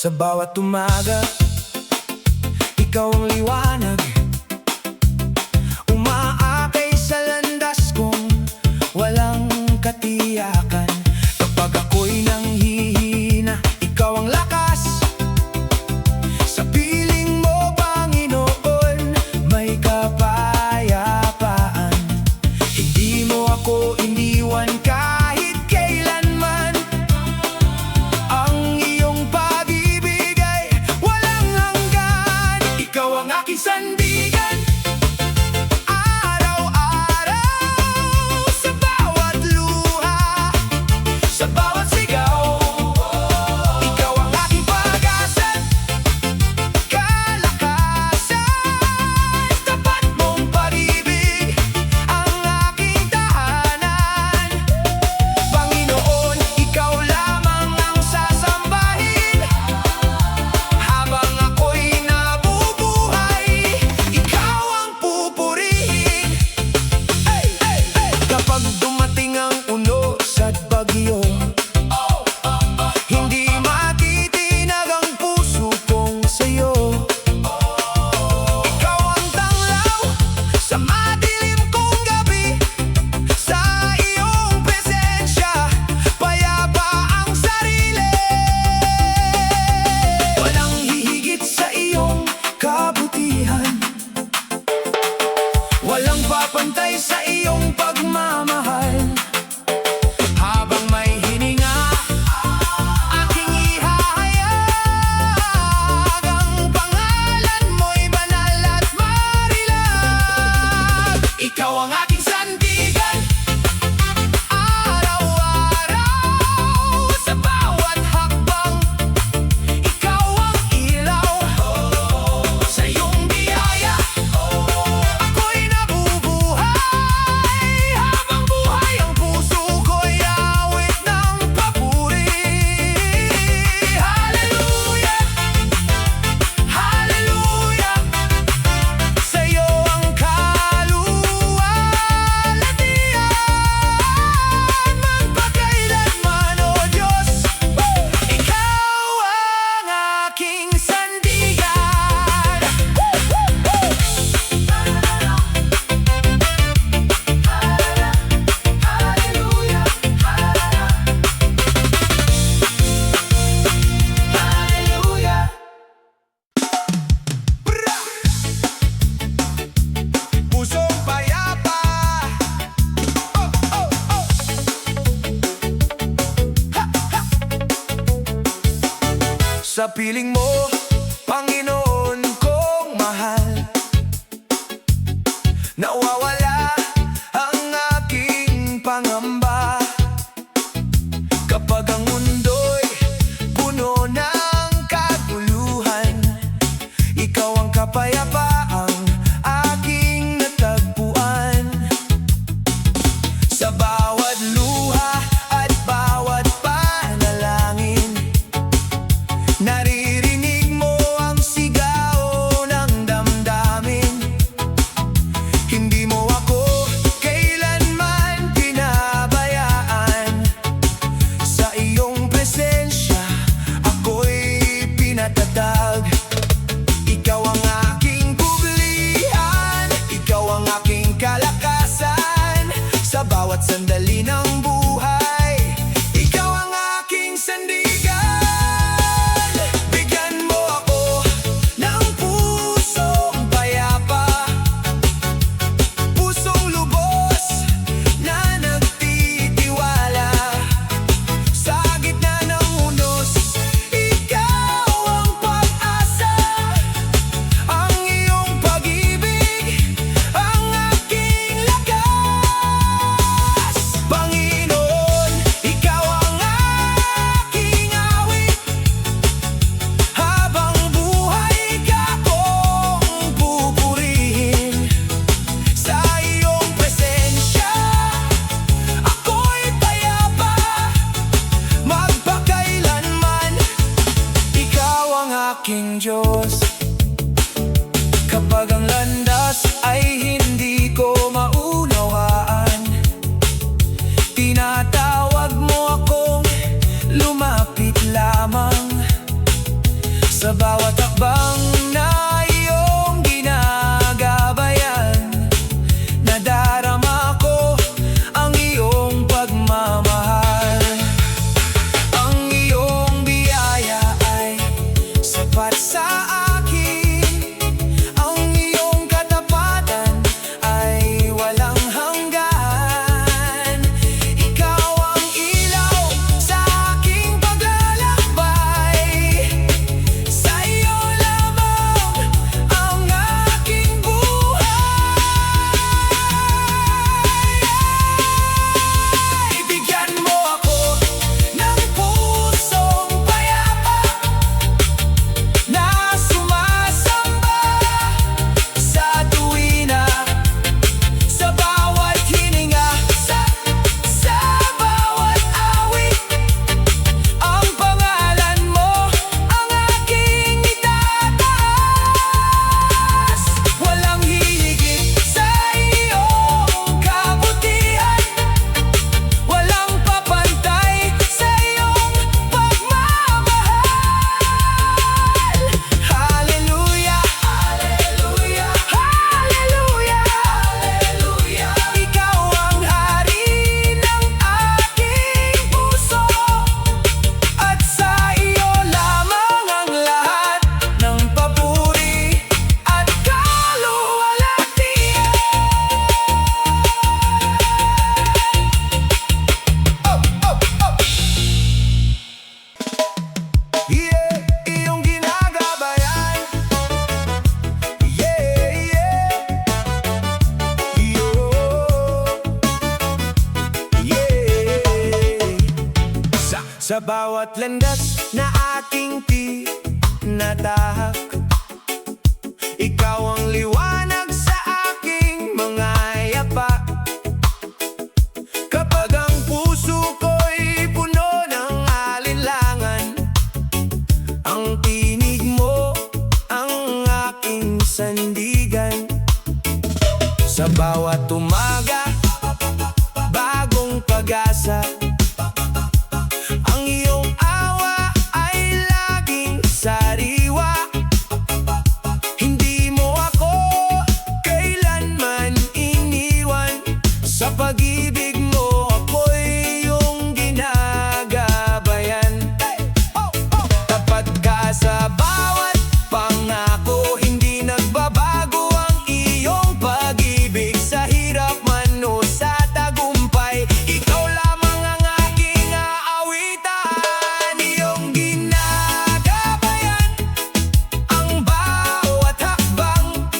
Sa bawat umaga, ikaw ang liwanag, umaakay sa landas kong walang katiyakan. Kapag ako'y nanghihina, ikaw ang lakas. Sa piling mo, Panginoon, may kapayapaan. Hindi mo ako iniwan kahit kailanman. Ang iyong pag-ibig ay walang hanggan. Ikaw ang aking sandigan, araw-araw. Sa bawat luha, sa bawat sigaw, ikaw ang aking pag-asa, kalakasan. Tapat mong pag-ibig ang aking tahanan. Panginoon, ikaw lamang ang sasambahin. Habang ako'y nabubuhay, ikaw ang pupurihin. Hey, hey, hey! Kapag dumating ang unos at bagyo, hindi matitinag ang puso kong sa'yo. Ikaw ang tanglaw sa madilim kong gabi. Sa iyong presensya, payapa ang sarili. Walang hihigit sa iyong kabutihan, walang papantay sa iyong pagmamahal. Habang may hininga, aking ihahayag ang pangalan mo'y banal at marilag. Ikaw ang aking sandigan, araw-araw. Sa bawat hakbang, ikaw ang ilaw. Sa iyong biyaya, ako'y nabubuhay. Habang buhay ang puso ko'y awit ng papuri. Hallelujah, hallelujah. Sa iyo ang kaluwalhatian, magpakailanman, O Diyos. Ikaw ang aking sandigan. Hallelujah, hallelujah. Pusong payapa, oh, oh, oh. Ha, ha. Sa piling mo, Panginoon kong mahal, nawawala ang aking pangamba. Kapag ang mundo'y puno ng kaguluhan, ikaw ang kapayapaang aking natagpuan. Sa bawat luha at bawat panalangin, naririnig Sa bawat landas na aking tinatahak, ikaw ang liwanag sa aking mga yapak. Kapag ang puso ko'y puno ng alinlangan, ang tinig mo ang aking sandigan. Sa bawat umaga, bagong pag-asa, ang iyong awa ay laging sariwa. Hindi mo ako kailanman iniwan. Sa pag-ibig mo ako'y iyong ginagabayan. Tapat ka sa bawat pangako, hindi nagbabago ang iyong pag-ibig. Sa hirap man o sa tagumpay, ikaw lamang ang aking aawitan. Iyong ginagabayan ang bawat hakbang.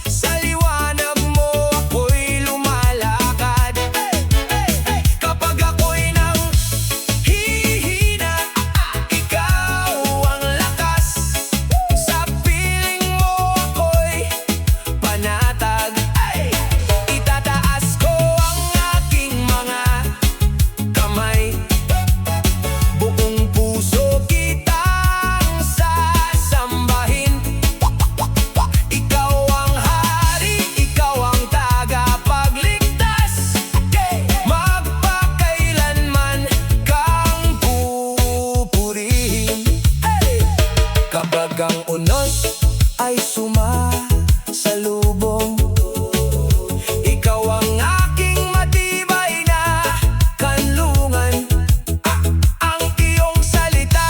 Sa liwanag mo ako'y lumalakad. Kapag ako'y nang hihina, ikaw ang lakas. Sa piling mo ako'y panatag. Itataas ko ang aking mga kamay, buong puso kitang sasambahin. Ikaw ang hari, ikaw ang tagapagligtas. Magpakailanman kang pupurihin. Kapag ang unos ay sumasalubong, ikaw ang aking matibay na kanlungan. Ang iyong salita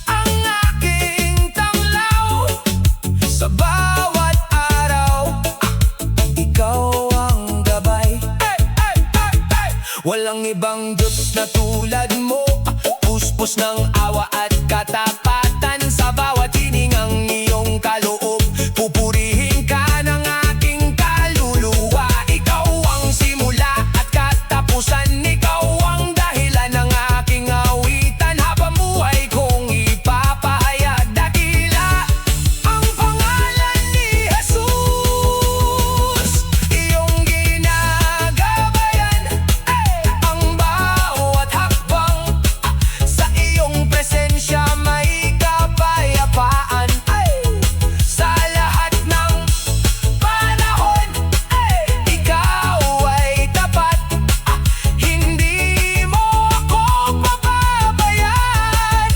ang aking tanglaw. Sa bawat araw, ikaw ang gabay. Walang ibang Diyos na tulad mo, puspos ng awa at katapatan. Sa bawat hiningang iyong kaloob, pupurihin ka ng aking kaluluwa. Ikaw ang simula at katapusan, ikaw ang dahilan ng aking awitan. Habang buhay kong ipapahayag, dakila ang pangalan ni Jesus. Iyong ginagabayan ang bawat hakbang. Sa iyong presensya may kapayapaan. Sa lahat ng panahon, ikaw ay tapat. Hindi mo ako papabayaan.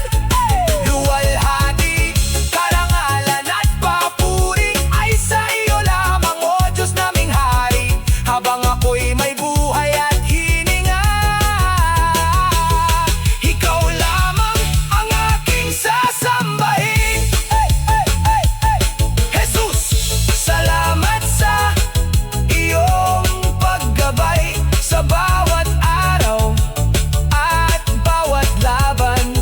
Luwalhati, karangalan at papuri ay sa iyo lamang, O Diyos naming hari. Habang ako'y may buhay at hininga, ikaw lamang ang aking sasambahin. Jesus, salamat sa iyong paggabay. Sa bawat araw at bawat laban,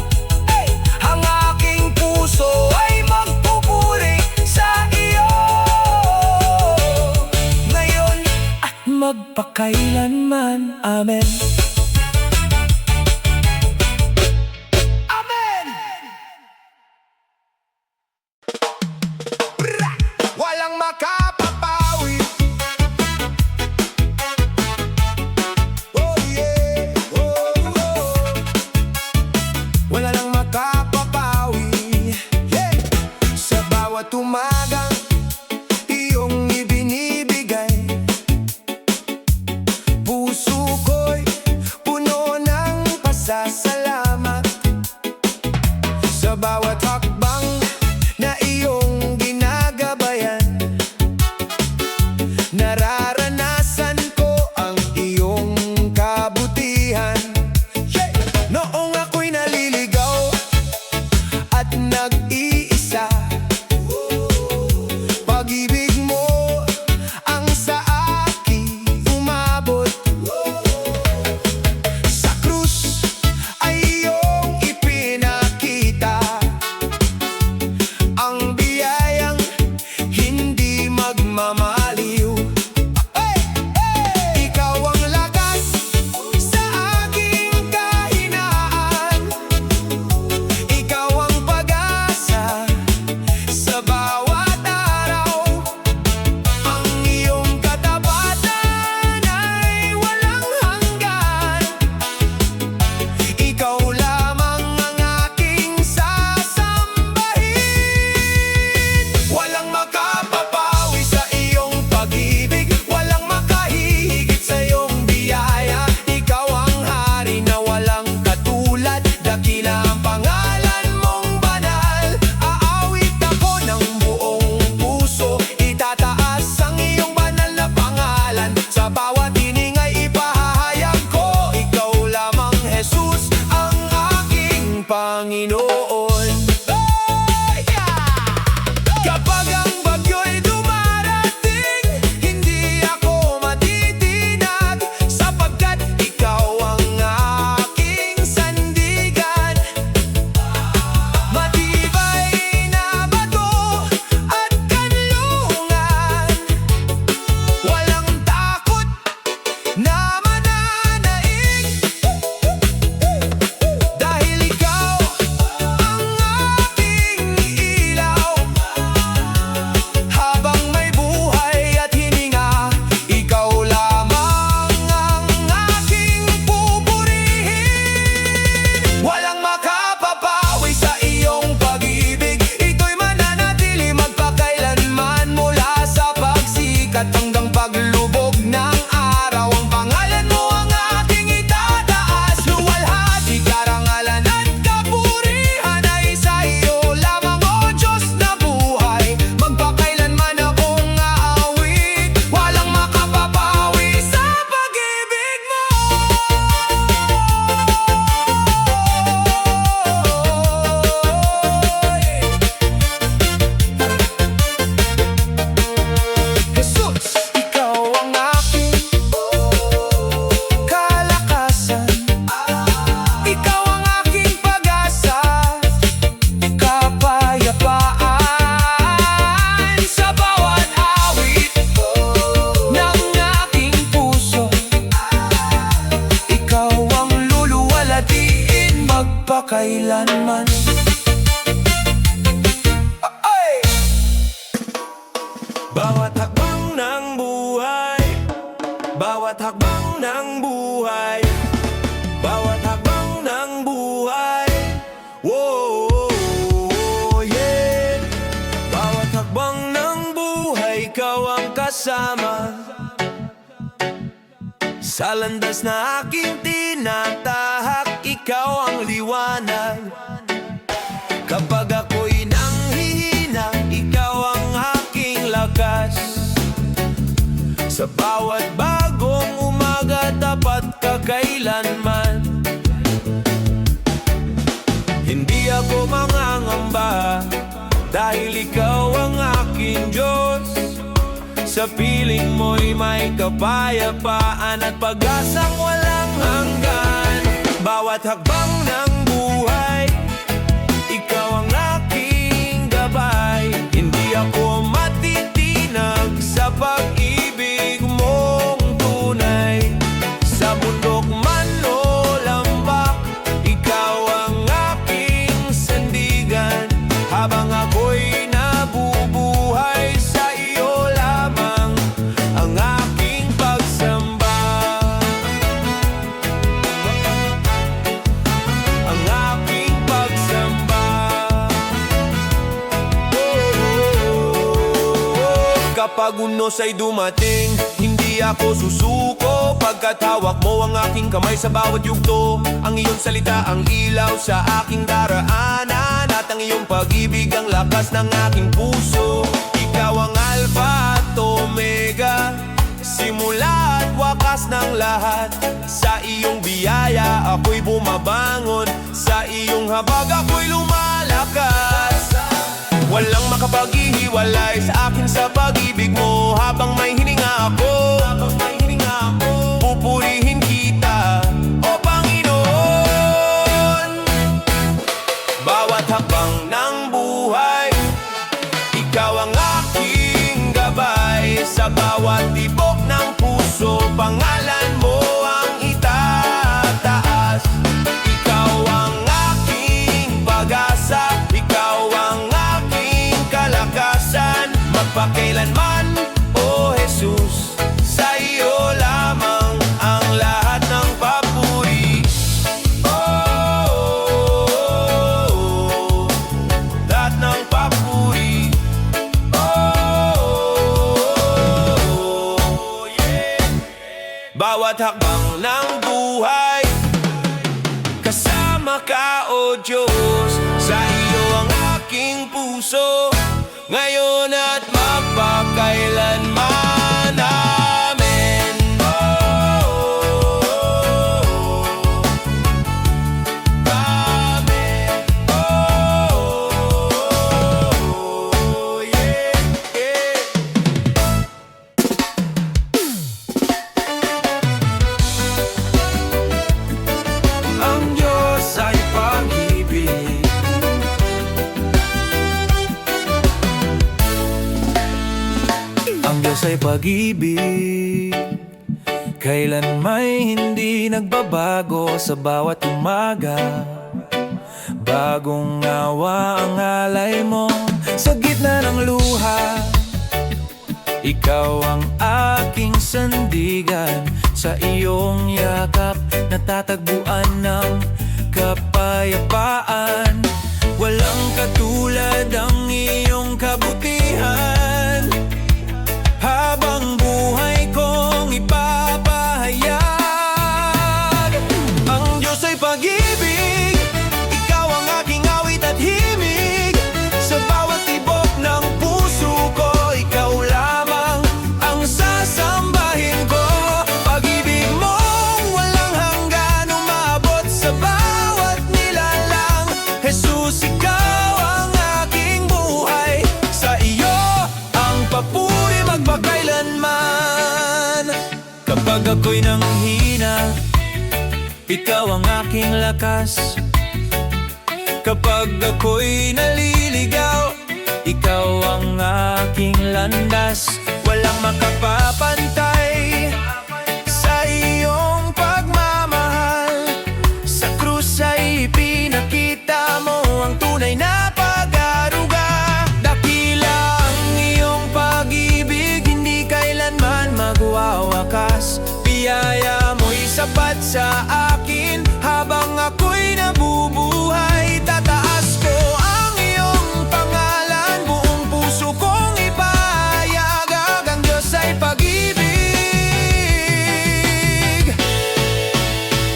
ang aking puso ay magpupuri sa iyo, ngayon at magpakailanman. Amen. Amen. Walang makapapawi. Oh yeah, oh, oh. Wala lang makapapawi. Yeah. Sa bawat umaga iyong ibinibigay, puso ko'y magpakailanman. Ay! Bawat hakbang ng buhay, bawat hakbang ng buhay, bawat hakbang ng buhay, whoa, yeah. Bawat hakbang ng buhay, ikaw ang kasama sa landas na aking tinatahak, ikaw ang liwanag. Kapag ako'y nanghihina, ikaw ang aking lakas. Sa bawat bagong umaga, tapat ka kailanman. Hindi ako mangangamba, dahil ikaw ang aking Diyos. Sa piling mo'y may kapayapaan at pag-asang walang hanggan. Bawat hakbang ng buhay, ikaw ang aking gabay. Hindi ako matitinag sa pag-ibig mong tunay. Sa bundok man o lambak, ikaw ang aking sandigan. Habang ako'y nabubuhay, sa iyo lamang ang aking pagsamba. Ang aking pagsamba. Kapag unos ay dumating, hindi ako susuko, pagkat hawak mo ang aking kamay sa bawat yugto. Ang iyong salita ang ilaw sa aking daraanan, at ang iyong pag-ibig ang lakas ng aking puso. Ikaw ang Alpha at Omega, simula at wakas ng lahat. Sa iyong biyaya ako'y bumabangon, sa iyong habag ako'y lumalakas. Walang makapaghihiwalay sa akin sa pag-ibig mo. Habang may hininga ako, pupurihin kita, O Panginoon. Bawat hakbang ng buhay, ikaw ang aking gabay. Sa bawat tibok ng puso, pangalan mo ang itataas. Ikaw ang aking pag-asa, ikaw ang aking kalakasan. Magpakailanman, O Jesus, sa iyo lamang ang lahat ng papuri. Oh, lahat ng papuri. Oh, yeah. Bawat hakbang ng buhay, kasama ka, O Diyos. Sa iyo ang aking puso, ngayon at magpakailanman. Amen. Amen. Yeah, yeah. Ang Diyos ay pag-ibig. Ang Diyos ay pag-ibig, kailan may hindi nagbabago. Sa bawat umaga, bagong awa ang alay mo. Sa gitna ng luha, ikaw ang aking sandigan. Sa iyong yakap, natatagpuan ng kapayapaan. Walang katulad ang iyong kabutihan. Habang buhay kong ipapahayag, ang Diyos ay pag-ibig, ikaw ang aking awit at himig. Sa bawat tibok ng puso ko, ikaw lamang ang sasambahin ko. Pag-ibig mong walang hanggan, umabot sa bawat nilalang. Jesus, ikaw ang aking buhay, sa iyo ang papuri magpakailanman. Kapag ako'y nanghina, ikaw ang aking lakas. Kapag ako'y naliligaw, ikaw ang aking landas. Walang makapapantay sa iyong pagmamahal. Sa krus ay pinakita tapat sa akin habang ako'y nabubuhay. Tataas ko ang iyong pangalan, buong puso kong ipahayag, ang Diyos ay pag-ibig.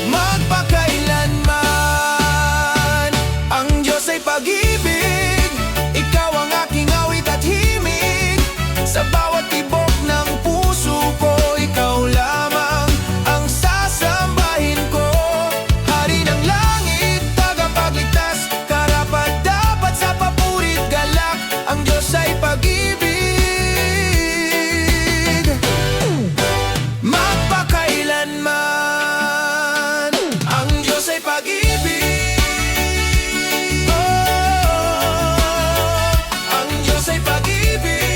Magpakailanman, ang Diyos ay pag-ibig. Ikaw ang aking awit at himig, sa bawat tibok ng puso ko, ikaw lamang ang sasambahin ko. Hari ng langit, tagapagligtas, karapat-dapat sa papurit galak, ang Diyos ay pag-ibig. Magpakailanman, ang Diyos ay pag-ibig. Ang Diyos ay pag-ibig.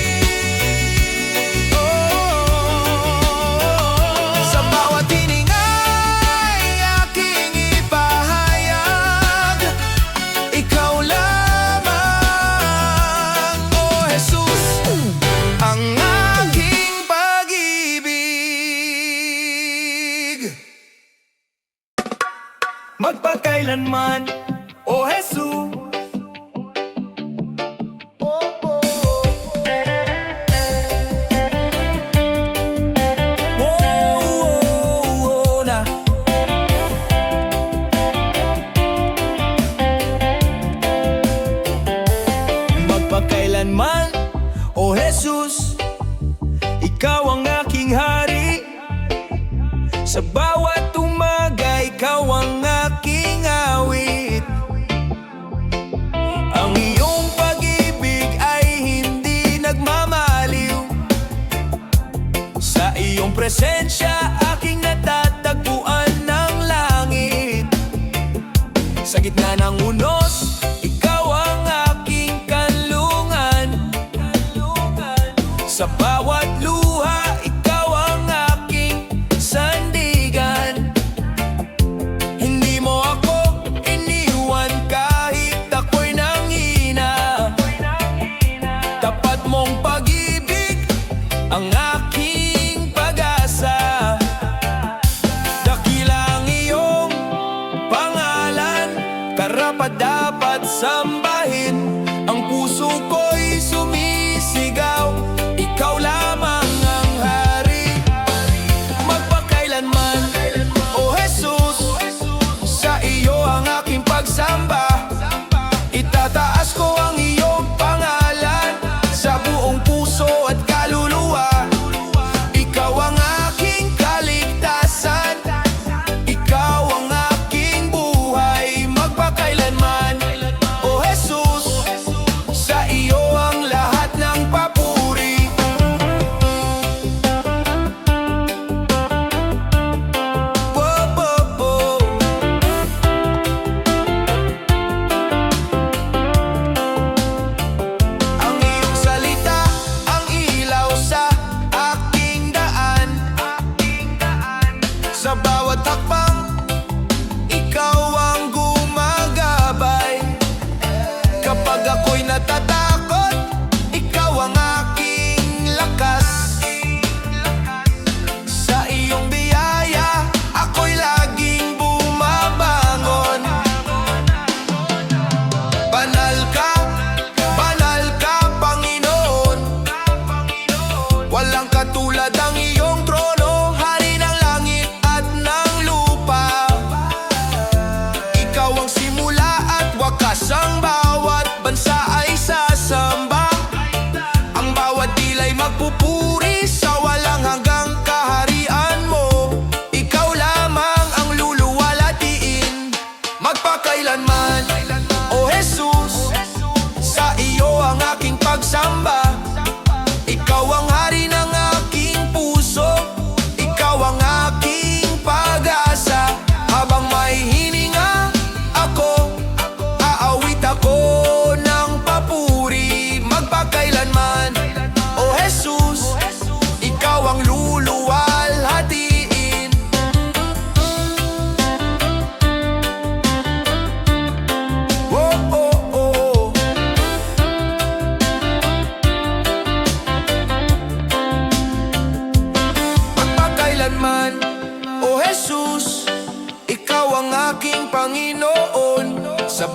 Sa bawat hining ay aking ipahayag, ikaw lamang, O Jesus, ang aking pag-ibig. Magpakailanman, O Jesus. Na. Magpakailanman, O Jesus, ikaw ang aking hari. Sa bawat umaga, ikaw ang aking awit. Ang iyong pag-ibig ay hindi nagmamaliw. Sa iyong presensya, aking natatagpuan ng langit. Sa gitna ng unos, ikaw ang aking kanlungan. Sa bawat luha, ikaw ang aking sandigan. Hindi mo ako iniwan kahit ako'y nanghina. Tapat mong pag-ibig ang aking pag-asa.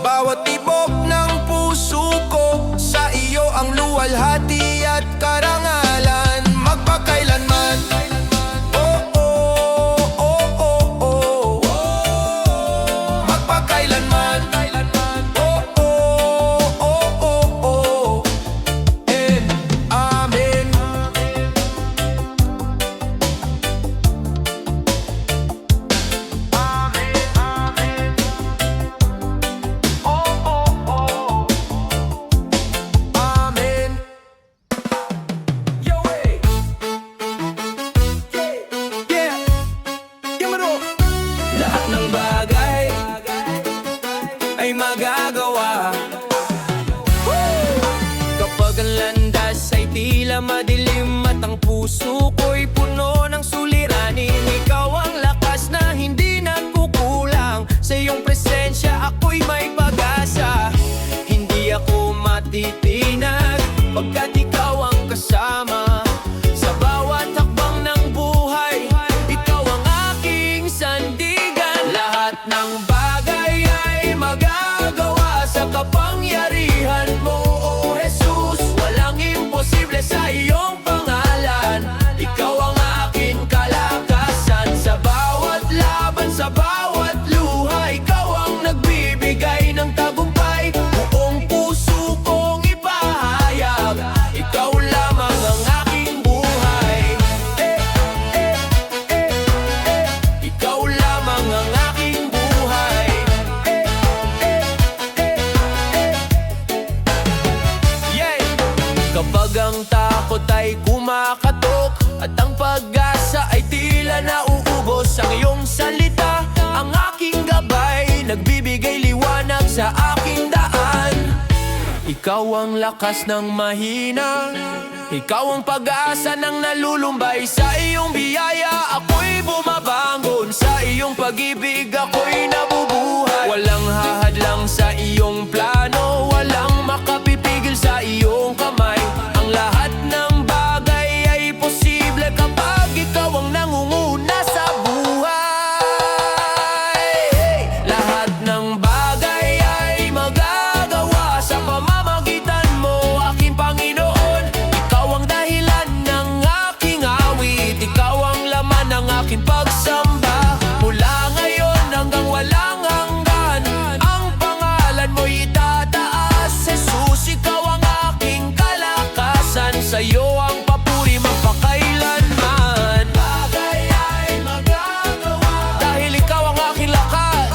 bawat tibok ng puso ko, sa iyo ang luwalhati at karangalan magpakailanman. Oh, oh, oh, oh, oh, oh. Magpakailanman. Oh, oh, oh, oh, oh. And amen. Amen. Yo, hey. Yeah. Give it all. Lahat ng bagay ay magagawa kapag ang landas ay tila madilim at ang puso ko'y puno ng suliranin. Ikaw ang lakas na hindi nagkukulang, sa iyong presensya ako'y may pag-asa. Hindi ako matitinag pagkat ikaw ang kasama sa bawat hakbang ng buhay. Ikaw ang aking sandigan. Lahat ng bagay ay magagawa sa kapangyarihan mo, O Jesus. Walang imposible sa iyong pangalan. Ikaw ang aking kalakasan sa bawat laban, sa bawat luha. Ikaw ang nagbibigay ng tagumpay. Buong puso kong ipahayag, ikaw lamang ang aking buhay. Ikaw lamang ang aking buhay. Yeah. Kapag ang takot ay kumakatok at ang pag-asa ay tila nauubos, ang iyong salita ang aking gabay, nagbibigay liwanag sa aking daan. Ikaw ang lakas ng mahina, ikaw ang pag-asa ng nalulumbay. Sa iyong biyaya ako'y bumabangon, sa iyong pag-ibig ako'y nabubuhay. Walang hahadlang sa iyong plano, walang makapipigil sa iyong kamay. Ang lahat ng bagay ay posible kapag ikaw ang nangunguna sa buhay. Lahat ng bagay ay magagawa sa pamamagitan mo, aking Panginoon. Ikaw ang dahilan ng aking awit, ikaw ang laman ng aking pagsamba. Mula ngayon hanggang walang hanggan, ang pangalan mo'y itataas. Jesus, ikaw ang aking kalakasan, sa iyo ang papuri magpakailanman. Bagay ay magagawa dahil ikaw ang aking lakas.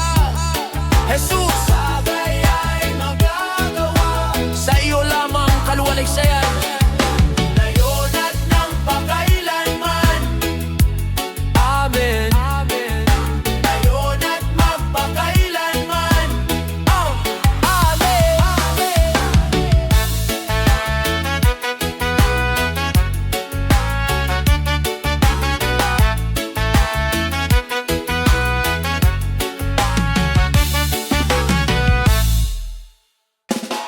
Jesus, bagay ay magagawa, sa iyo lamang kaluwaligsayan. Ngayon at ng pakailanman. Amen. Ngayon at magpakailanman. Amen.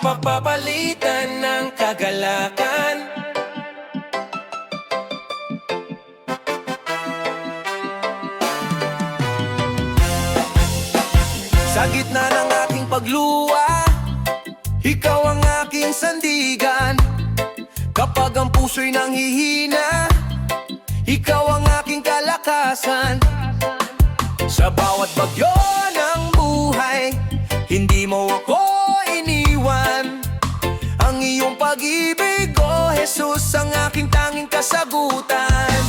Mapapalitan ng kagalakan. Sa gitna ng aking pagluwa, ikaw ang aking sandigan. Kapag ang puso'y nanghihina, ikaw ang aking kalakasan. Sa bawat bagyo ng buhay, hindi mo ako iniwan. Ang iyong pag-ibig, O Jesus, ang aking tanging kasagutan.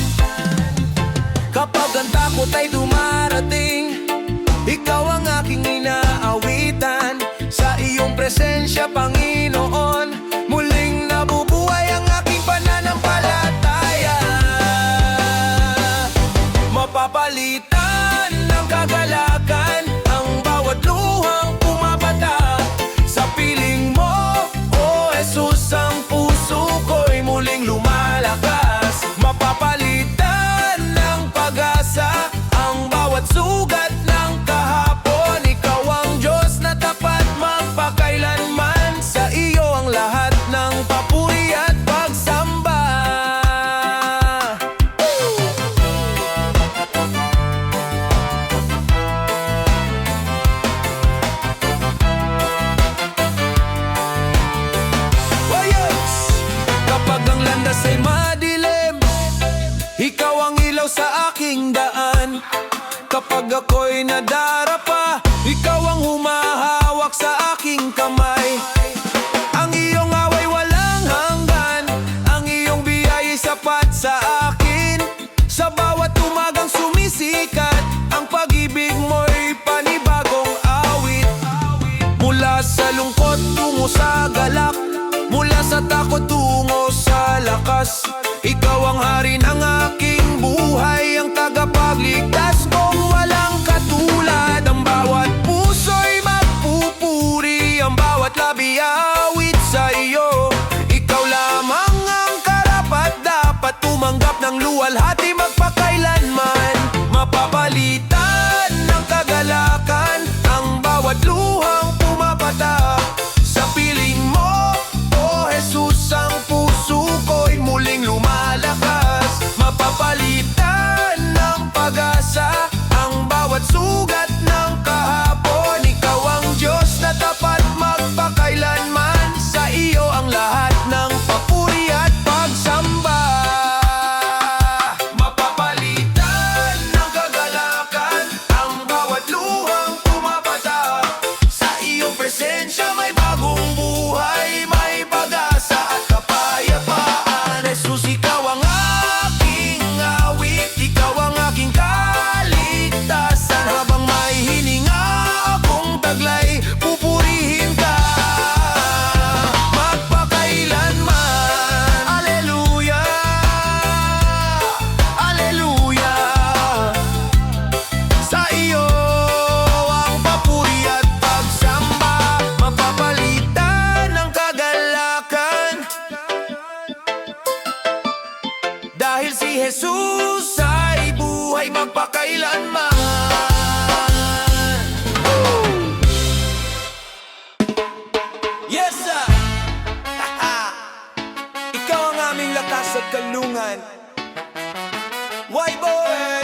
Kapag ang takot ay dumarating, ikaw ang aking inaawitan. Sa iyong presensya, Panginoon, muling nabubuhay ang aking pananampalataya. Mapapalitan ng kagalakan ang bawat luhang pumapata. Sa piling mo, O Jesus, ang puso ko'y muling lumalakas. Mapapalitan ng pag-asa ang bawat sugat ng kahapon. Ikaw ang Diyos na tapat magpakailanman, sa iyo ang lahat ng papuri at pagsamba. kapag ako'y nadarapa. Ikaw ang humahawak sa aking kamay. Ang iyong away walang hanggan, ang iyong biyaya'y sapat sa akin. Sa bawat umagang sumisikat, ang pag-ibig mo'y panibagong awit. Mula sa lungkot tungo sa galak, mula sa takot tungo sa lakas. Ikaw ang hari ng aking buhay, ang tagapagligtas kong walang katulad. Ang bawat puso'y magpupuri, ang bawat labi awit sa iyo. Ikaw lamang ang karapat-dapat tumanggap ng luwalhati magpakailanman. Mapapalitan ng kagalakan ang bawat luhang pumapatak. Sa piling mo, O Jesus, ang puso ko'y muling lumalakas. Mapapalitan ng pag-asa ang bawat sugat ng kahapon. Ikaw ang Diyos na tapat magpakailanman, sa iyo ang lahat ng papuri at pagsamba. Mapapalitan ng kagalakan ang bawat luhang pumapatak. Sa iyong presensya may bagong buhay, may pag-asa at kapayapaan. Jesus, ikaw ang aking awit, ikaw ang aking kaligtasan. Habang may hininga akong taglay, pupurihin ka magpakailanman. Alleluia, Alleluia. Sa iyo ang papuri at pagsamba. Mapapalitan ng kagalakan, dahil si Jesus ay buhay magpakailanman. Yes, sir! Ikaw ang aming lakas at kalungan. Why, boy?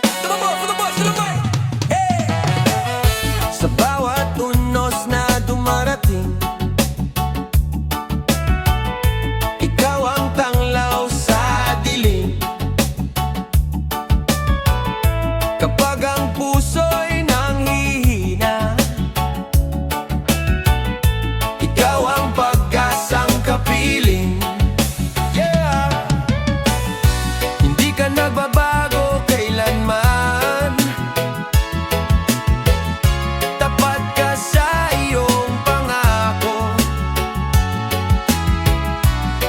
To the boys, to the boy! Hey! Sa bawat unos na dumarating, ikaw ang tanglaw sa dilim. Kapag ang puso'y nanghihina, ikaw ang pag-asang kapiling. Yeah! Hindi ka nagbabago kailanman, tapat ka sa iyong pangako.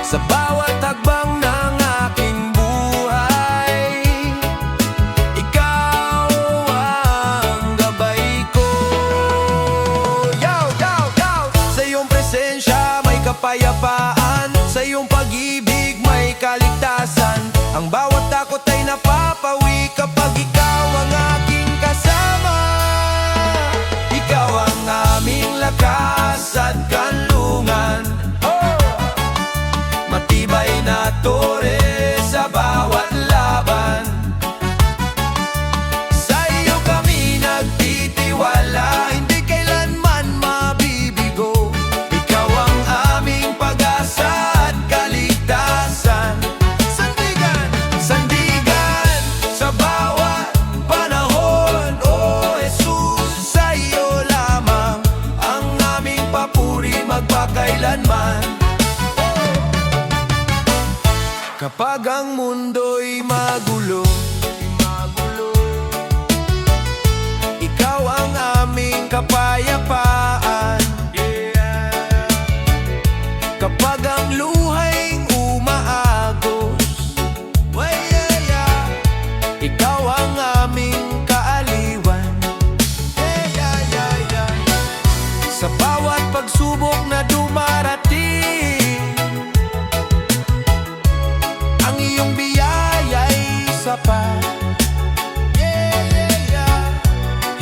Sa bawat hakbang ng aking buhay, ikaw ang gabay ko. Yow, yow, yow! Sa iyong presensya may kapayapaan, sa iyong pag-ibig may kaligtasan. Ang bawat takot ay napapawi kapag ikaw ang aking kasama. Ikaw ang aming lakas at kanlungan, matibay na tore sa bawat laban. Sa iyo kami nagtitiwala, hindi kailanman mabibigo. Ikaw ang aming pag-asa at kaligtasan. Sandigan, sandigan sa bawat panahon. O Jesus, sa iyo lamang ang aming papuri magpakailanman. Kapag ang mundo'y magulo, ikaw ang aming kapayapaan. Kapag ang luha'y umaagos, ikaw ang aming kaaliwan. Sa bawat pagsubok na dumarating, ang iyong biyaya'y sapat.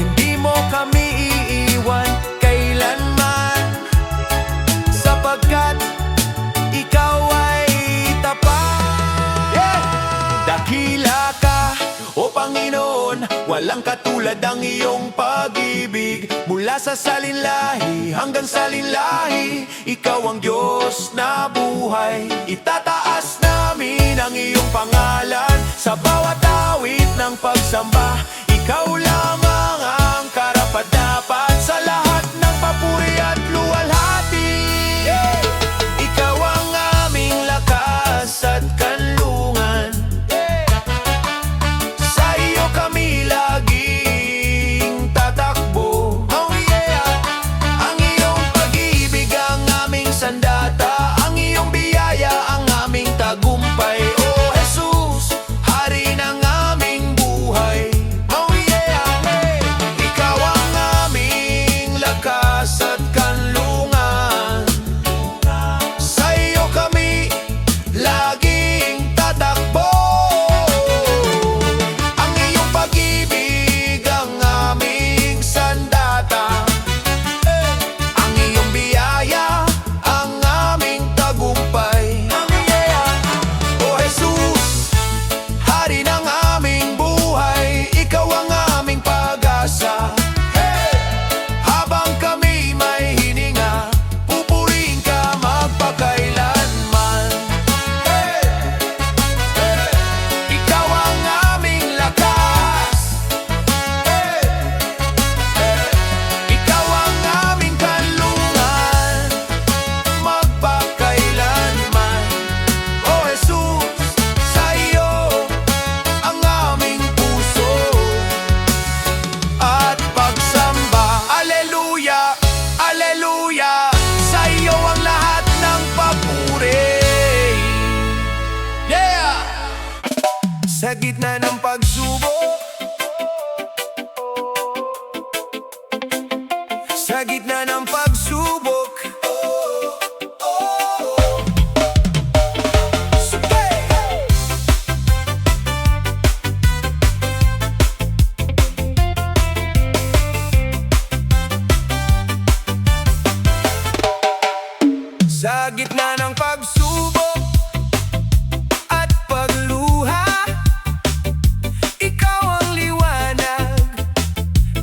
Hindi mo kami iiwan kailanman, sapagkat ikaw ay tapat. Dakila ka, O Panginoon, walang katulad ang iyong pag-ibig. Mula sa salinlahi hanggang salinlahi, ikaw ang Diyos na buhay. Itataas namin ang iyong pangalan sa bawat awit ng pagsusunod. pagsamba. Ikaw lamang ang karapat-dapat sa lahat ng papuri at luwalhati. Ikaw ang aming lakas at kanlungan. Sa iyo kami laging tatakbo. Oh yeah! Ang iyong pag-ibig ang aming sandata, ang iyong biyaya ang aming tagumpay. Oh Jesus, Hari ng aming buhay. Oh yeah! Ikaw ang aming lakas at kanlungan. Sa iyo kami laging tatakbo. Ang iyong pag-ibig ang aming sandata, ang iyong biyaya ang aming tagumpay. O Jesus, Hari ng aming buhay, ikaw ang aming pag-asa. Habang kami may hininga, pupurihin ka magpakailanman. Ikaw ang aming lakas. Ikaw ang aming kanlungan, magpakailanman. O Jesus, sa iyo ang aming puso at pagsamba. Aleluya, aleluya, sa iyo ang lahat ng papuri. Yeah! Sa gitna ng pagsubok, sa gitna ng pagsubok, sige! Sa gitna ng pagsubok at pagluha, ikaw ang liwanag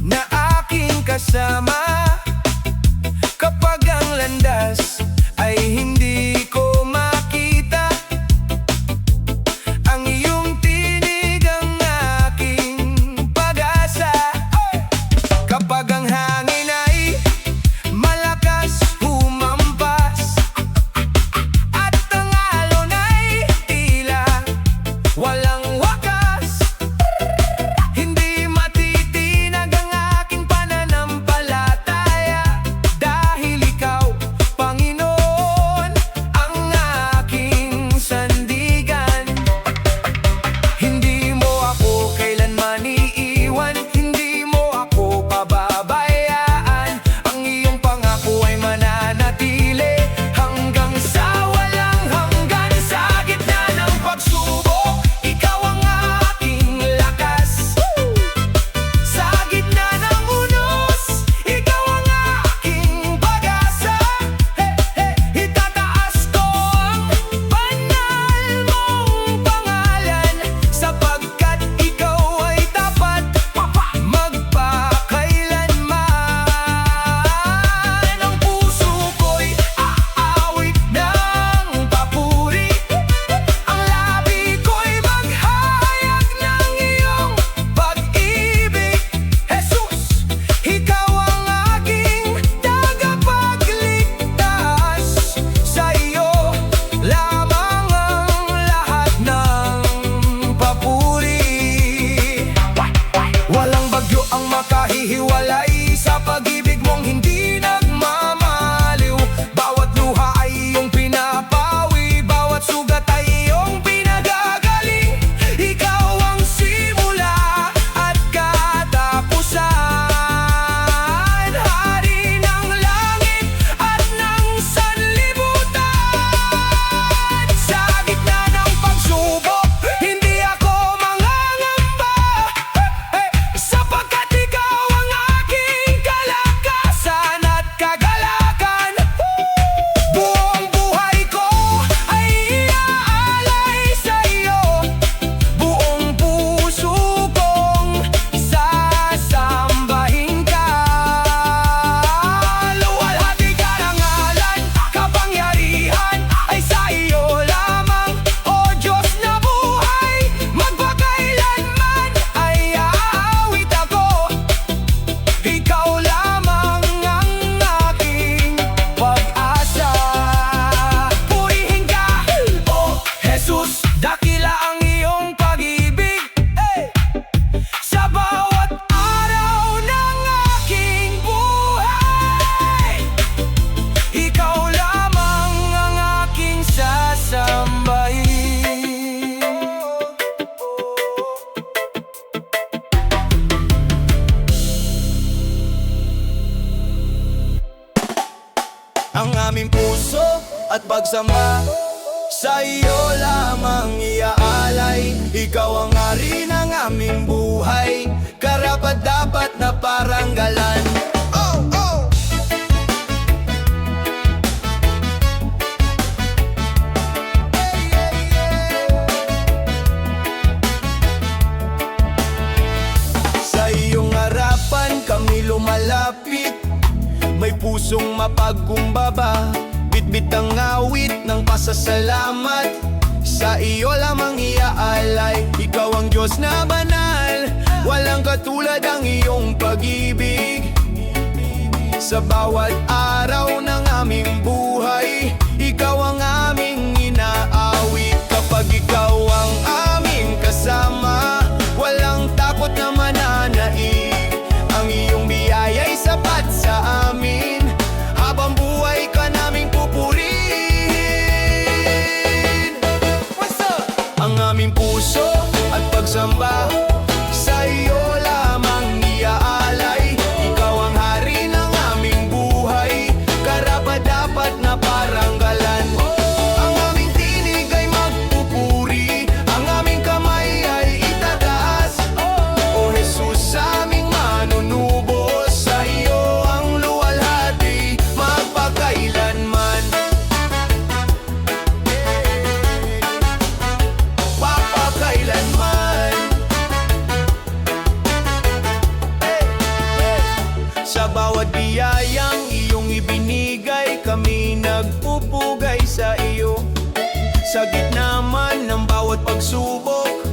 na aking kasama. aming puso at pagsamba sa iyo lamang iaalay. Ikaw ang hari ng aming buhay, karapat-dapat na paranggalan. Oh, oh! Sa iyong harapan kami lumalapit, may pusong mapagkumbaba, bitbit ang awit ng pasasalamat. Sa iyo lamang iaalay. Ikaw ang Diyos na banal, walang katulad ang iyong pag-ibig. Sa bawat araw ng aming buhay, ikaw ang aming inaawit. Kapag ikaw ang aming kasama, walang takot na mananaig. Ang iyong biyaya'y sapat sa amin, habang buhay ka naming pupurihin. Ang aming puso at pagsamba sa iyo lamang iaalay. Ikaw ang hari ng aming buhay, karapat-dapat na paranggalan. Ang aming tinig ay magpupuri, ang aming kamay ay itataas. O Jesus, aming manunubos, sa iyo ang luwalhati magpakailanman. Papakailanman. Sa bawat biyayang iyong ibinigay, kami nagpupugay sa iyo. Sa gitna man ng bawat pagsubok,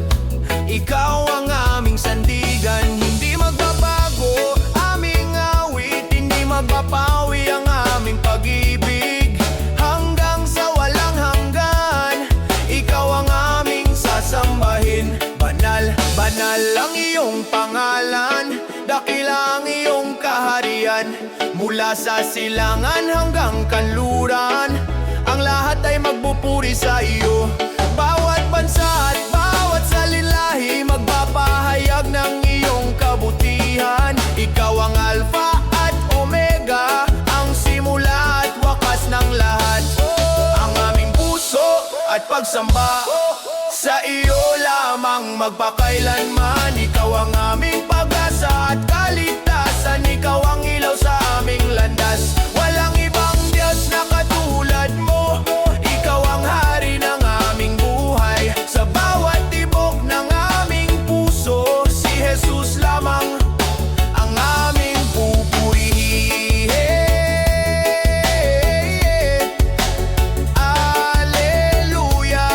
ikaw ang aming sandigan. Hindi magbabago aming awit, hindi magpapawi ang aming pag-ibig. Hanggang sa walang hanggan, ikaw ang aming sasambahin. Banal, banal ang iyong pangalan, dakila ang iyong kaharian. Mula sa silangan hanggang kanluran, ang lahat ay magpupuri sa iyo. Bawat bansa at bawat salilahi magpapahayag ng iyong kabutihan. Ikaw ang Alpha at Omega, ang simula at wakas ng lahat. Ang aming puso at pagsamba sa iyo lamang magpakailanman. Ikaw ang aming pag-asa at kaligtasan, ikaw ang ilaw sa aming landas. Walang ibang Diyos na katulad mo, ikaw ang hari ng aming buhay. Sa bawat tibok ng aming puso, si Jesus lamang ang aming pupurihin. Alleluia.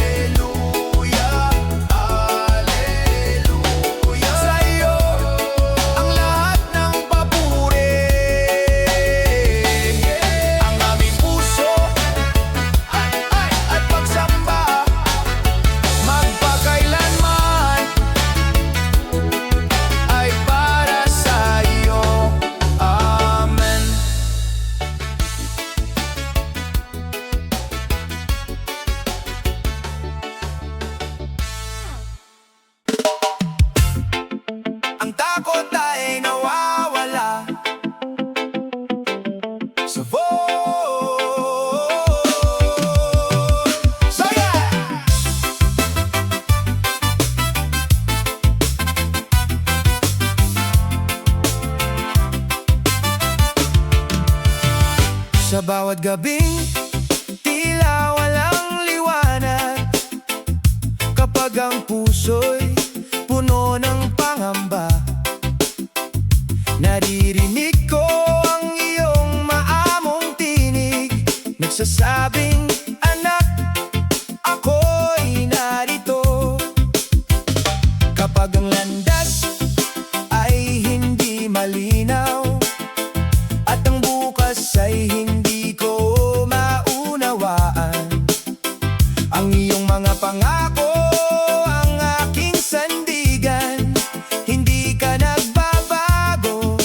Alleluia. Alleluia. Sa iyo ang lahat ng papuri. Ang aming puso at pagsamba magpakailanman ay para sa iyo. Amen. Ang takot ay nawawala sa So yeah! Sa bawat gabing tila walang liwanag, kapag ang puso'y puno ng pangamba, naririnig ko ang iyong maamong tinig, nagsasabing, anak, ako'y narito. Kapag ang landas ay hindi malinaw at ang bukas ay hindi ko maunawaan, ang iyong mga pangako ang aking sandigan. Hindi ka nagbabago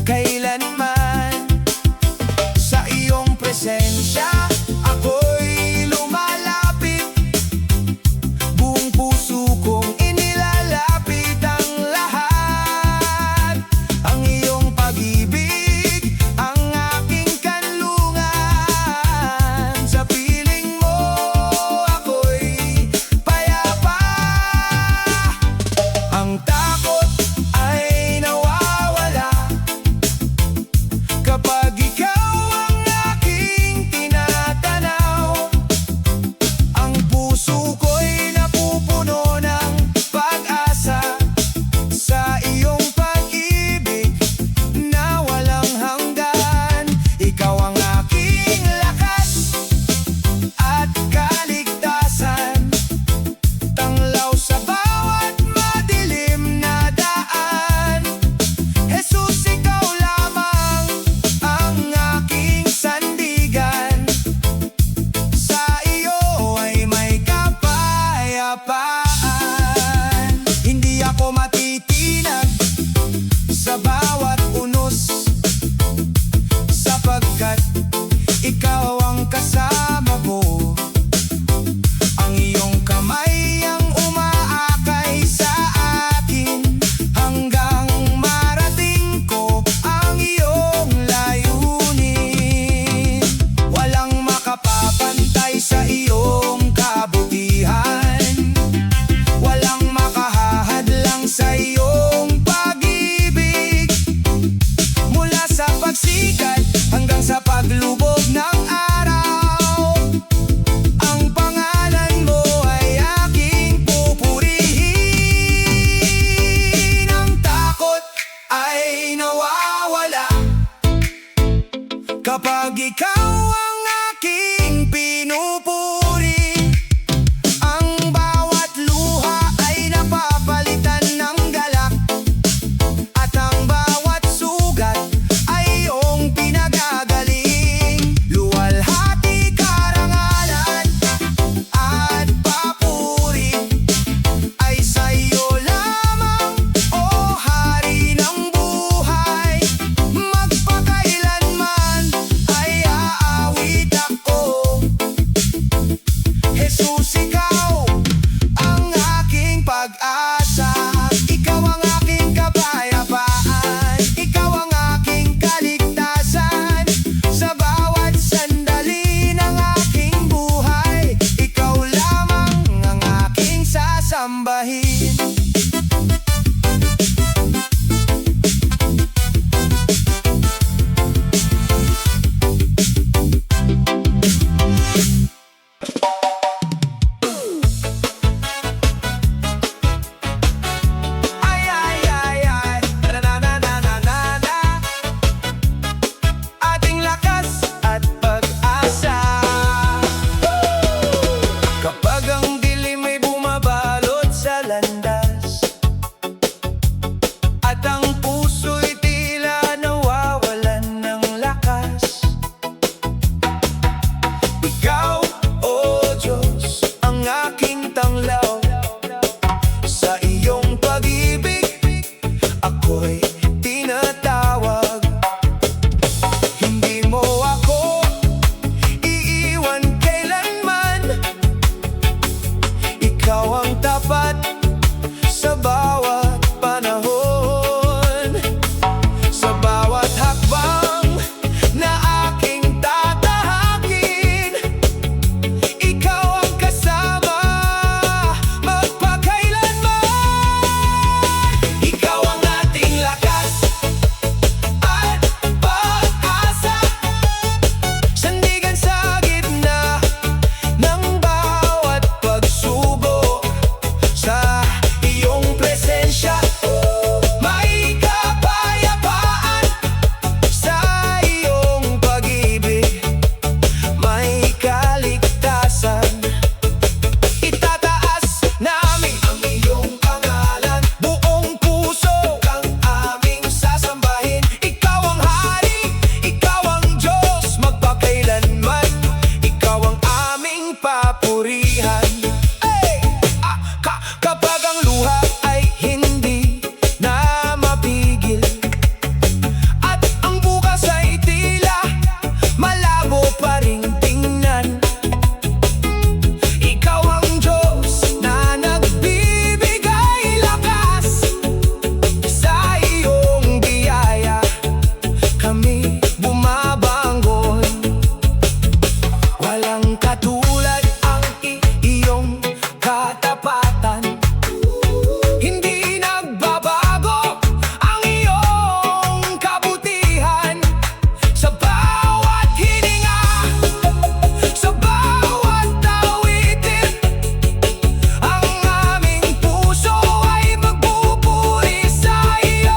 kailanman. Sa iyong presensya ako'y lumalapit, buong puso kong inilalapit ang Ikaw, O Diyos, ang aking tanglaw. Sa iyong pag-ibig, ako'y tinatawag. Hindi mo ako iiwan kailanman. Ikaw ang tapat sa bawat panahon. Sa bawat hakbang na aking tatahakin, ikaw ang kasama magpakailanman. Ikaw ang ating lakas at pag-asa, sandigan sa gitna ng bawat pagsubok. Sa iyong presensya, may kapayapaan. Sa iyong pag-ibig, may kaligtasan. Itataas namin ang iyong pangalan. Buong puso kang aming sasambahin. Ikaw ang hari, ikaw ang Diyos magpakailanman. Ikaw ang aming papurihan. Kapag ang luha ay hindi na mapigil, at ang bukas ay tila malabo pa ring tingnan, ikaw ang Diyos na nagbibigay lakas. Sa iyong biyaya kami bumabangon. Walang katulad ang iyong katapatan. Hindi nagbabago ang iyong kabutihan. Sa bawat hininga, sa bawat awitin, ang aming puso ay magpupuri sa iyo.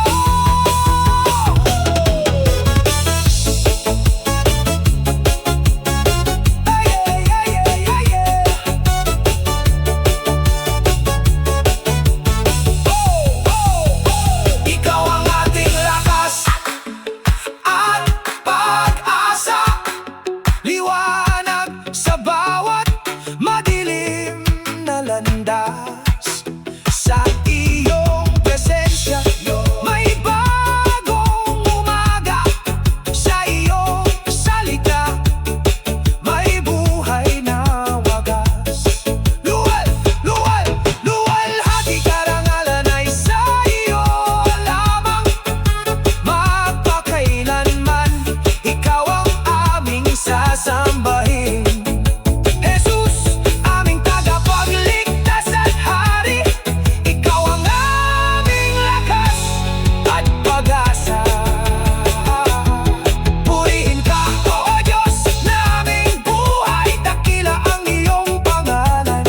Ikaw ang ating lakas at pag-asa, liwanag sa bawat madilim na landas. Sa iyong presensya, may bagong umaga. Sa iyong salita, may buhay na wagas. Luwal, luwal, luwalhati karangalan ay sa iyo lamang magpakailanman. Ikaw ang aming sasambahin. Jesus, aming tagapagligtas at hari. Ikaw ang aming lakas at pag-asa. Purihin ka, O Diyos naming buhay. Dakila ang iyong pangalan.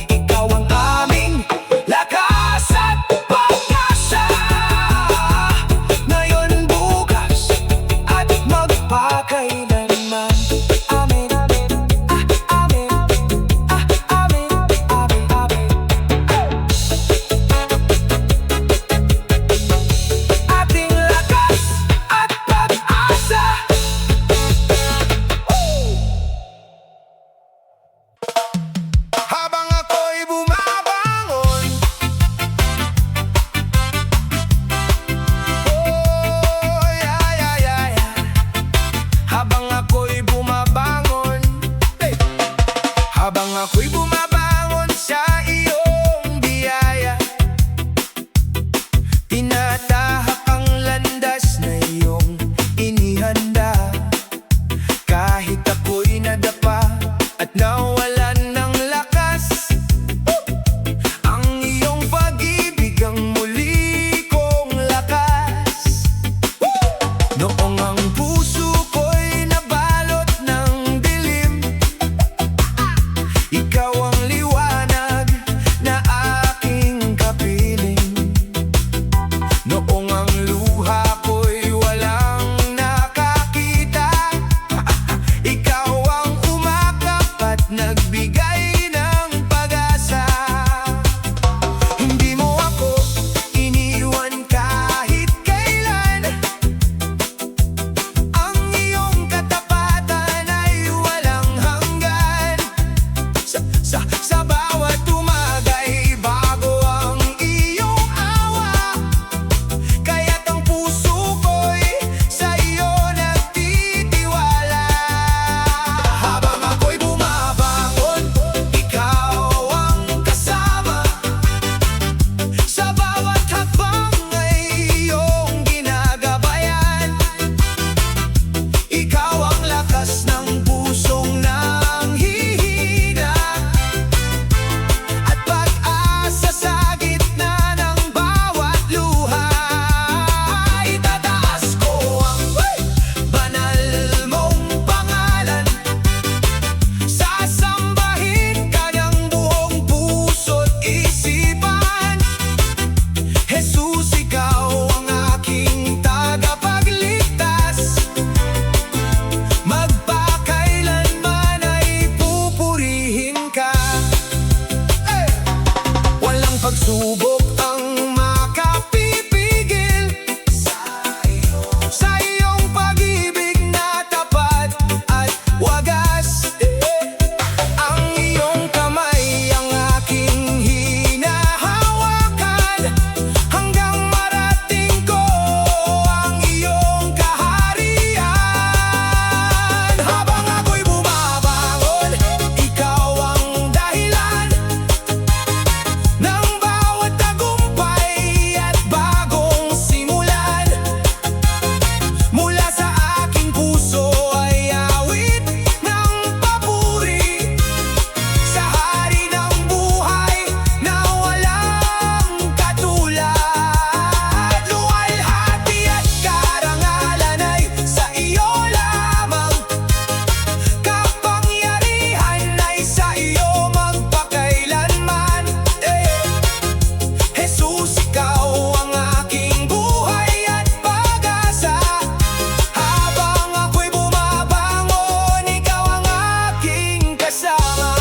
Ikaw ang aming lakas at pag-asa. Ngayon, bukas at magpakailanman. Amen. Amen. Amen. Amen. Amen. Ating lakas at pag-asa. Habang ako'y bumabangon, habang ako'y bumabangon, habang ako'y bumabangon sa iyong biyaya, tinatahak ang landas na iyong inihanda. Kahit ako'y nadapa at nawalan ng lakas, ang iyong pag-ibig ang muli kong lakas. Noong ang puso ko'y nabalot ng dilim, ikaw ang liwanag na aking kapiling. Noong ang luha ko'y walang nakakita, ikaw ang umakap at pagsubok ang makapipigil sa iyong pag-ibig na tapat at wagas. Ang iyong kamay ang aking hinahawakan hanggang marating ko ang iyong kaharian. Habang ako'y bumabangon, ikaw ang dahilan ng bawat tagumpay at bagong simulan. Mula sa aking puso ay awit ng papuri sa hari ng buhay na walang katulad. Luwalhati at karangalan ay sa iyo lamang, kapangyarihan ay sa iyo magpakailanman. Jesus, ikaw ang aking buhay at pag-asa. Habang ako'y bumabangon, ikaw ang aking kasama.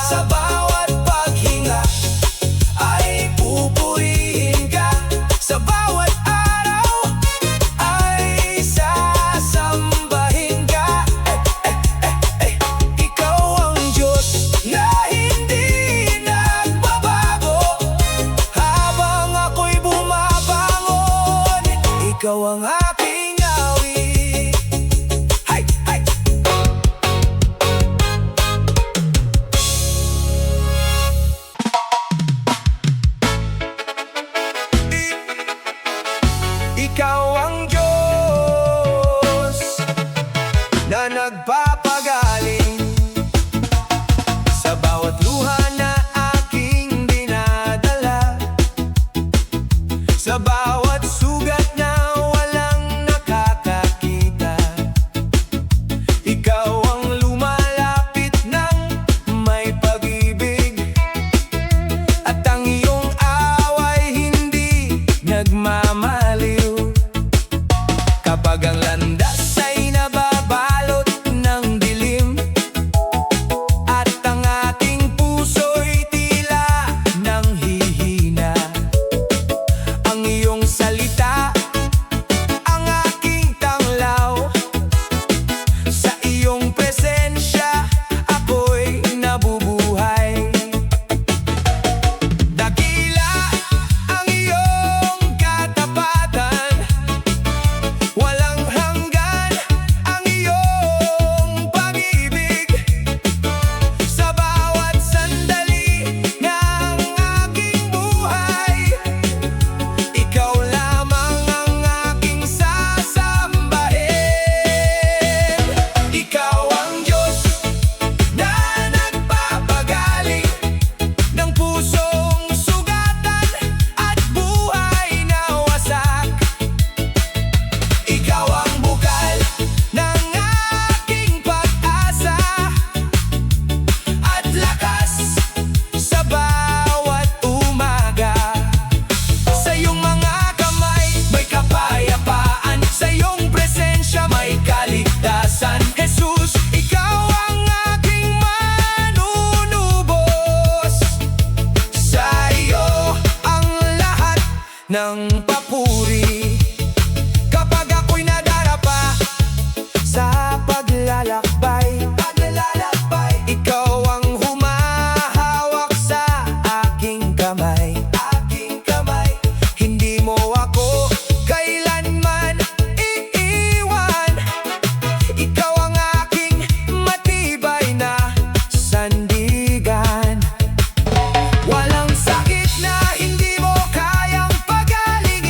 Sa bawat paghinga ay pupurihin ka. Sa bawat araw ay sasambahin ka. Ikaw ang Diyos na hindi nagbabago. Habang ako'y bumabangon, ikaw ang aking awit. Hay! Hay! Ikaw ang Diyos na nagpapagaling sa bawat luha na aking dinadala, sa bawat sugat na walang nakakakita. Ikaw ang lumalapit ng may pag-ibig, at ang iyong away hindi nagmamaliw. Kapag ang landas ay nababalot ng dilim, at ang ating puso'y tila nanghihina, ang iyong salita ang aking tanglaw. Sa iyong presensya ako'y nabubuhay. Dakila ang iyong katapatan, walang hanggan ang iyong pag-ibig. Sa bawat sandali ng aking buhay, ikaw lamang ang aking sasambahin. Ikaw ang Diyos na nagpapagaling ng pusong sugatan at buhay na wasak. Ikaw ang bukal ng aking pag-asa at lakas sa bawat umaga. Sa iyong mga kamay may kapayapaan, sa iyong presensya may kaligtasan. Jesus, ikaw ang aking manunubos. Sa iyo ang lahat ng papuri. Kapag ako'y nadarapa sa paglalakbay, ikaw ang humahawak sa aking kamay. Hindi mo ako kailanman iiwan. Ikaw ang aking matibay na sandigan. Walang sakit na hindi mo kayang pagaling.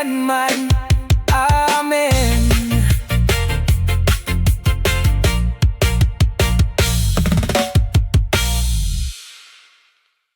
kailanman.